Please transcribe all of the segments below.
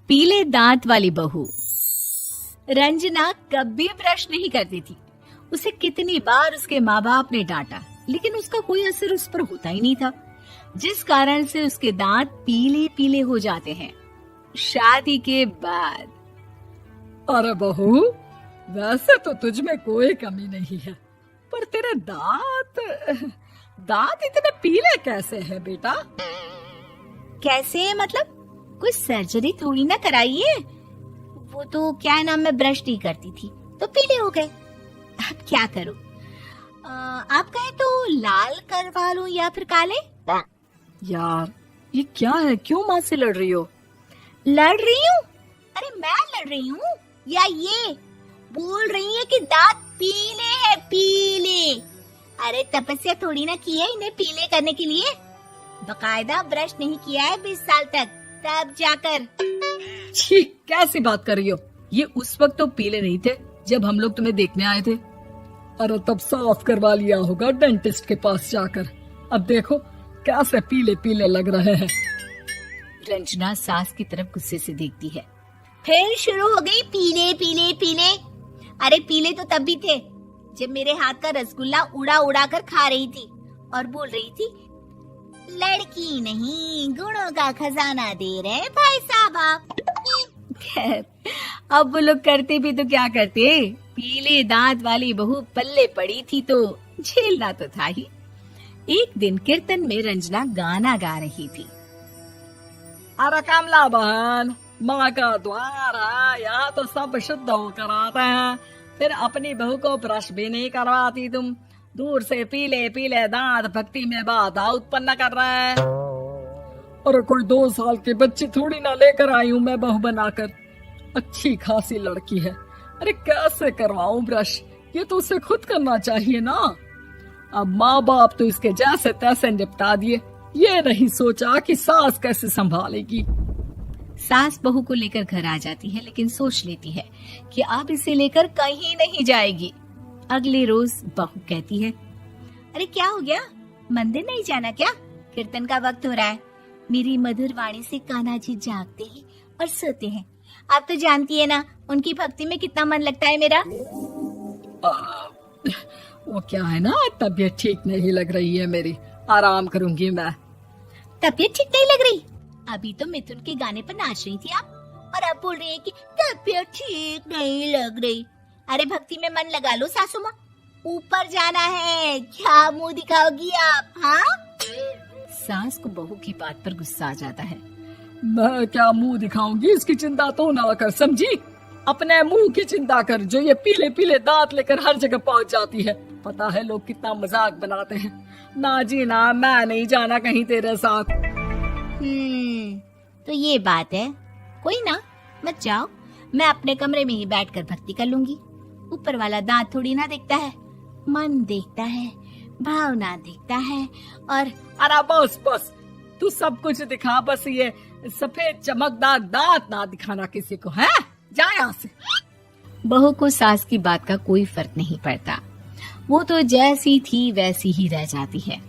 पीले दांत वाली बहू। रंजना कभी ब्रश नहीं करती थी। उसे कितनी बार उसके माँ बाप ने डांटा, लेकिन उसका कोई असर उस पर होता ही नहीं था, जिस कारण से उसके दांत पीले पीले हो जाते हैं। शादी के बाद अरे बहू, वैसे तो तुझ में कोई कमी नहीं है, पर तेरे दांत इतने पीले कैसे हैं बेटा? कैसे मतलब? कोई सर्जरी थोड़ी ना कराइए। वो तो क्या नाम, मैं ब्रश नहीं करती थी तो पीले हो गए। अब क्या करूं? आप कहे तो लाल करवा लूं या फिर काले? यार ये क्या है, क्यों माँ से लड़ रही हो? लड़ रही हूँ? अरे मैं लड़ रही हूँ या ये बोल रही है कि दांत पीले हैं, पीले। अरे तपस्या थोड़ी ना की है इन्हें पीले करने के लिए। बकायदा ब्रश नहीं किया है 20 साल तक, तब जाकर। छी, कैसी बात कर रही हो? ये उस वक्त तो पीले नहीं थे जब हम लोग तुम्हें देखने आए थे। अरे तब साफ करवा लिया होगा डेंटिस्ट के पास जाकर। अब देखो कैसे पीले पीले लग रहे हैं। रंजना सास की तरफ गुस्से से देखती है। फिर शुरू हो गई पीले पीले पीले। अरे पीले तो तब भी थे जब मेरे हाथ का रसगुल्ला उड़ा उड़ा कर खा रही थी और बोल रही थी, लड़की नहीं गुणों का खजाना दे रहे भाई साहब आप। खैर, अब वो लोग करते भी तो क्या करते, पीले दांत वाली बहू पल्ले पड़ी थी तो झेलना तो था ही। एक दिन कीर्तन में रंजना गाना गा रही थी। अरे कमला बहन, माँ का द्वार है, यहाँ तो सब शुद्ध होकर आते हैं, फिर अपनी बहू को ब्रश भी नहीं करवाती तुम। दूर से पीले पीले दांत भक्ति में बाधा उत्पन्न कर रहे हैं। अरे कोई 2 साल के बच्चे थोड़ी ना लेकर आई हूँ मैं बहू बनाकर। अच्छी खासी लड़की है, अरे कैसे करवाऊं ब्रश? ये तो उसे खुद करना चाहिए ना। अब माँ बाप तो इसके जैसे तैसे निपटा दिए, ये नहीं सोचा कि सास कैसे संभालेगी। सास बहू को लेकर घर आ जाती है, लेकिन सोच लेती है कि अब इसे लेकर कहीं नहीं जाएगी। अगले रोज बहू कहती है, अरे क्या हो गया, मंदिर नहीं जाना क्या? कीर्तन का वक्त हो रहा है। मेरी मधुर वाणी से कान्हा जी जागते हैं और सोते हैं। आप तो जानती है ना उनकी भक्ति में कितना मन लगता है मेरा। वो क्या है ना, तबीयत ठीक नहीं लग रही है मेरी, आराम करूंगी मैं। तबीयत ठीक नहीं लग रही? अभी तो मिथुन के गाने पर नाच रही थी आप, और अब बोल रही है कि तबीयत ठीक नहीं लग रही। अरे भक्ति में मन लगा लो सासू माँ, ऊपर जाना है, क्या मुंह दिखाओगी आप? हाँ? सास को बहू की बात पर गुस्सा आ जाता है। मैं क्या मुंह दिखाऊंगी, इसकी चिंता तो ना कर, समझी? अपने मुंह की चिंता कर, जो ये पीले पीले दांत लेकर हर जगह पहुंच जाती है। पता है लोग कितना मजाक बनाते हैं। ना जी ना, मैं नहीं जाना कहीं तेरे साथ। तो ये बात है। कोई ना, मत जाओ, मैं अपने कमरे में ही बैठकर भक्ति कर लूंगी। ऊपर वाला दांत थोड़ी ना देखता है, मन देखता है, भावना देखता है। और अरे बस बस, तू सब कुछ दिखा, बस ये सफेद चमकदार दांत ना दिखाना किसी को, है? जा यहाँ से। बहू को सास की बात का कोई फर्क नहीं पड़ता। वो तो जैसी थी वैसी ही रह जाती है।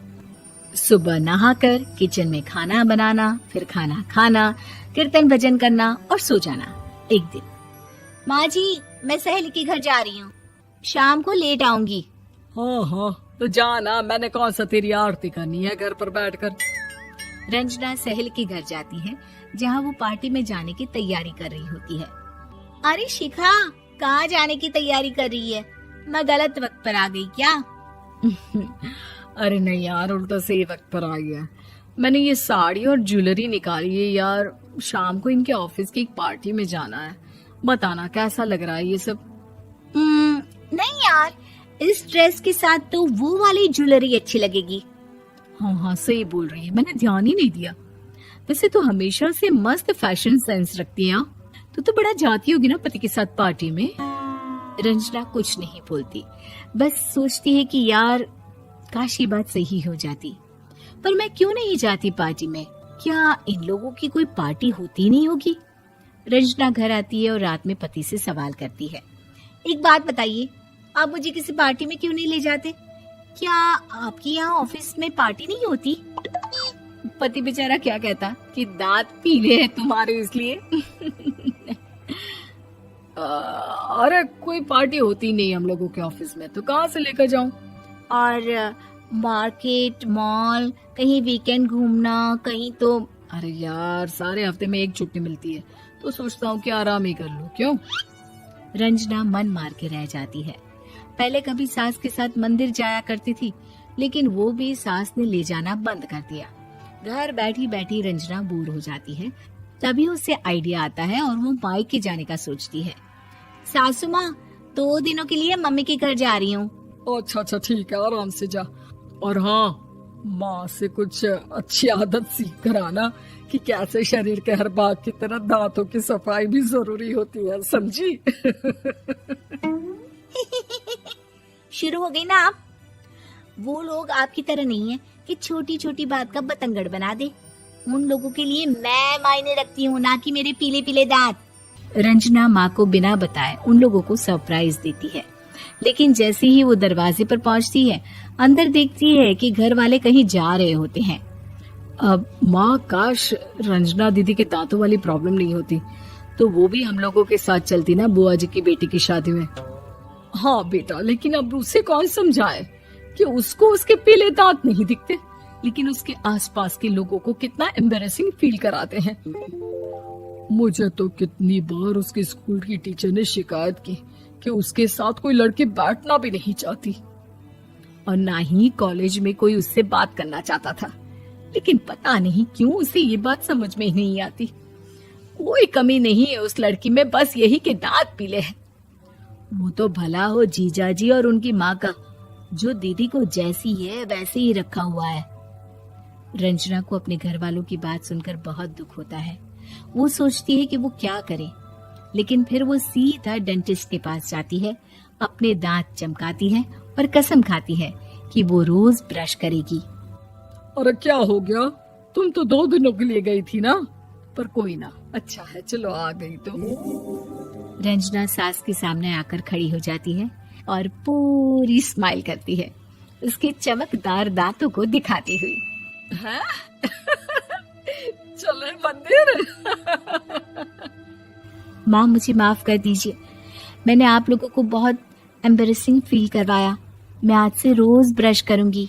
सुबह नहाकर किचन में खाना बनाना, फिर खाना खाना, कीर्तन भजन करना और सो जाना। एक दिन, माँ जी मैं सहेली के घर जा रही हूँ, शाम को लेट आऊंगी। हाँ, तो जाना, मैंने कौन सा तेरी आरती करनी है घर पर बैठकर। रंजना सहेली के घर जाती है, जहाँ वो पार्टी में जाने की तैयारी कर रही होती है। अरे शिखा, कहाँ जाने की तैयारी कर रही है? मैं गलत वक्त पर आ गई क्या? अरे नहीं यार, उल्टा सही वक्त पर आई है। मैंने ये साड़ी और ज्वेलरी निकाली है यार, शाम को इनके ऑफिस की एक पार्टी में जाना है। बताना कैसा लग रहा है ये सब? नहीं यार, इस ड्रेस के साथ तो वो वाली ज्वेलरी अच्छी लगेगी। हाँ, सही बोल रही है, मैंने ध्यान ही नहीं दिया। वैसे तो हमेशा से मस्त फैशन सेंस रखती है। तो बड़ा जाती होगी ना पति के साथ पार्टी में। रंजना कुछ नहीं बोलती, बस सोचती है कि यार काश ये बात सही हो जाती, पर मैं क्यों नहीं जाती पार्टी में? क्या इन लोगों की कोई पार्टी होती नहीं होगी? रंजना घर आती है और रात में पति से सवाल करती है, एक बात बताइए, आप मुझे किसी पार्टी में क्यों नहीं ले जाते? क्या आपकी यहाँ ऑफिस में पार्टी नहीं होती? पति बेचारा क्या कहता कि दांत पीले हैं तुम्हारे इसलिए। अरे कोई पार्टी होती नहीं हम लोगों के ऑफिस में, तो कहाँ से लेकर जाऊं? और मार्केट, मॉल, कहीं वीकेंड घूमना, कहीं तो। अरे यार सारे हफ्ते में एक छुट्टी मिलती है, तो सोचता हूँ कि आराम ही कर लूं। क्यों? रंजना मन मार के रह जाती है। पहले कभी सास के साथ मंदिर जाया करती थी, लेकिन वो भी सास ने ले जाना बंद कर दिया। घर बैठी बैठी रंजना बोर हो जाती है। तभी उसे आइडिया आता है और वो मायके जाने का सोचती है। सासू माँ, 2 दिनों के लिए मम्मी के घर जा रही हूँ। अच्छा ठीक है, आराम से जा। और हाँ, माँ से कुछ अच्छी आदत सीख कर आना कि कैसे शरीर के हर भाग की तरह दांतों की सफाई भी जरूरी होती है, समझी? शुरू हो गई ना आप। वो लोग आपकी तरह नहीं है कि छोटी छोटी बात का बतंगड़ बना दे। उन लोगों के लिए मैं मायने रखती हूँ, ना कि मेरे पीले पीले दांत। रंजना माँ को बिना बताए उन लोगों को सरप्राइज देती है, लेकिन जैसे ही वो दरवाजे पर पहुंचती है, अंदर देखती है कि घर वाले कहीं जा रहे होते हैं। अब माँ, काश रंजना दीदी के दांतों वाली प्रॉब्लम नहीं होती, तो वो भी हम लोगों के साथ चलती ना बुआ जी की बेटी की शादी में। हाँ बेटा, लेकिन अब उसे कौन समझाए कि उसको उसके पीले दांत नहीं दिखते, लेकिन उसके आसपास के लोगों को कितना एम्बैरेसिंग फील कराते हैं। मुझे तो कितनी बार उसके स्कूल की टीचर ने शिकायत की कि उसके साथ कोई लड़की बैठना भी नहीं चाहती, और ना ही कॉलेज में कोई उससे बात करना चाहता था। लेकिन पता नहीं क्यों उसे ये बात समझ में ही नहीं आती। कोई कमी नहीं है उस लड़की में, बस यही कि दांत पीले हैं। वो तो भला हो जीजा जी और उनकी माँ का, जो दीदी को जैसी है वैसे ही रखा हुआ है। रंजना को अपने घर वालों की बात सुनकर बहुत दुख होता है। वो सोचती है कि वो क्या करे, लेकिन फिर वो सीधा डेंटिस्ट के पास जाती है, अपने दांत चमकाती है और कसम खाती है कि वो रोज ब्रश करेगी। अरे क्या हो गया? तुम तो 2 दिनों के लिए गई थी ना, पर कोई ना, अच्छा है, चलो आ गई तो। रंजना सास के सामने आकर खड़ी हो जाती है और पूरी स्माइल करती है, उसके चमकदार दांतों को दिखाती हुई। है? चले मंदिर। माँ, मुझे माफ कर दीजिए, मैंने आप लोगों को बहुत एम्बैरेसिंग फील करवाया। मैं आज से रोज ब्रश करूंगी।